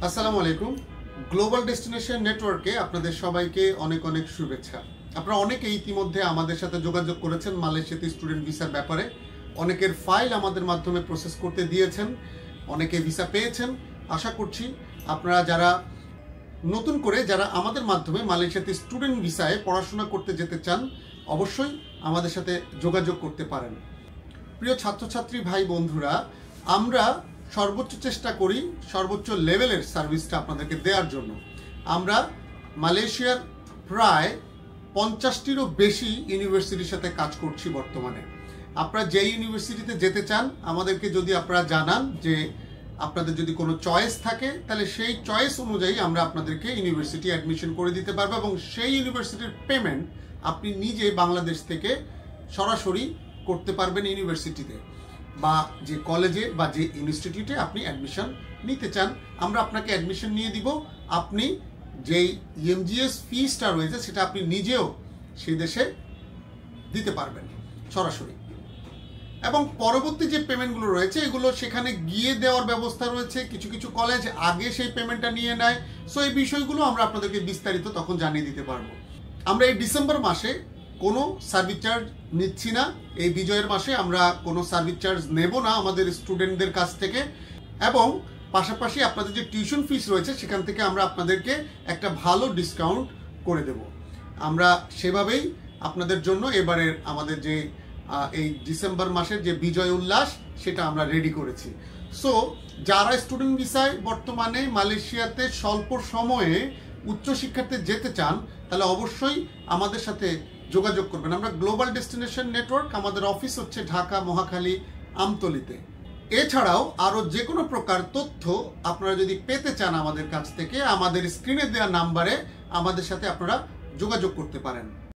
আসসালামু আলাইকুম। Global destination নেটওয়ার্কে আপনাদের সবাইকে অনেক অনেক শুভেচ্ছা। আপনারা অনেকেই ইতিমধ্যে আমাদের সাথে যোগাযোগ করেছেন মালয়েশিয়াতে স্টুডেন্ট ভিসার ব্যাপারে। অনেকের ফাইল আমাদের মাধ্যমে প্রসেস করতে দিয়েছেন, অনেকে ভিসা পেয়েছেন। আশা করছি আপনারা যারা নতুন করে যারা আমাদের মাধ্যমে মালয়েশিয়াতে স্টুডেন্ট ভিসায় পড়াশোনা করতে যেতে চান, অবশ্যই আমাদের সাথে যোগাযোগ করতে পারেন। প্রিয় ছাত্রছাত্রী ভাই বন্ধুরা, আমরা সর্বোচ্চ চেষ্টা করি সর্বোচ্চ লেভেলের সার্ভিসটা আপনাদেরকে দেওয়ার জন্য। আমরা মালয়েশিয়ার প্রায় 50টিরও বেশি ইউনিভার্সিটির সাথে কাজ করছি বর্তমানে। আপনারা যে ইউনিভার্সিটিতে যেতে চান আমাদেরকে যদি আপনারা জানান, যে আপনাদের যদি কোনো চয়েস থাকে, তাহলে সেই চয়েস অনুযায়ী আমরা আপনাদেরকে ইউনিভার্সিটি অ্যাডমিশন করে দিতে পারবো এবং সেই ইউনিভার্সিটির পেমেন্ট আপনি নিজে বাংলাদেশ থেকে সরাসরি করতে পারবেন ইউনিভার্সিটিতে, বা যে কলেজে বা যে ইনস্টিটিউটে আপনি অ্যাডমিশন নিতে চান। আমরা আপনাকে অ্যাডমিশন নিয়ে দিব। আপনি যেই এমজিএস ফিসটা রয়েছে সেটা আপনি নিজেও সেই দেশে দিতে পারবেন সরাসরি, এবং পরবর্তী যে পেমেন্টগুলো রয়েছে এগুলো সেখানে গিয়ে দেওয়ার ব্যবস্থা রয়েছে। কিছু কিছু কলেজ আগে সেই পেমেন্টটা নিয়ে নেয়। সো এই বিষয়গুলো আমরা আপনাদেরকে বিস্তারিত তখন জানিয়ে দিতে পারবো। আমরা এই ডিসেম্বর মাসে কোনো সার্ভিস চার্জ নিচ্ছি না। এই বিজয়ের মাসে আমরা কোনো সার্ভিস চার্জ নেব না আমাদের স্টুডেন্টদের কাছ থেকে, এবং পাশাপাশি আপনাদের যে টিউশন ফিস রয়েছে সেখান থেকে আমরা আপনাদেরকে একটা ভালো ডিসকাউন্ট করে দেব। আমরা সেভাবেই আপনাদের জন্য এবারের আমাদের যে এই ডিসেম্বর মাসের যে বিজয় উল্লাস সেটা আমরা রেডি করেছি। সো যারা স্টুডেন্ট ভিসায় বর্তমানে মালয়েশিয়াতে স্বল্প সময়ে উচ্চশিক্ষার্থে যেতে চান, তাহলে অবশ্যই আমাদের সাথে যোগাযোগ করবেন। আমরা গ্লোবাল ডেস্টিনেশন নেটওয়ার্ক, আমাদের অফিস হচ্ছে ঢাকা, মহাখালী, আমতলীতে। এছাড়াও আরও যে কোনো প্রকার তথ্য আপনারা যদি পেতে চান আমাদের কাছ থেকে, আমাদের স্ক্রিনে দেওয়া নাম্বারে আমাদের সাথে আপনারা যোগাযোগ করতে পারেন।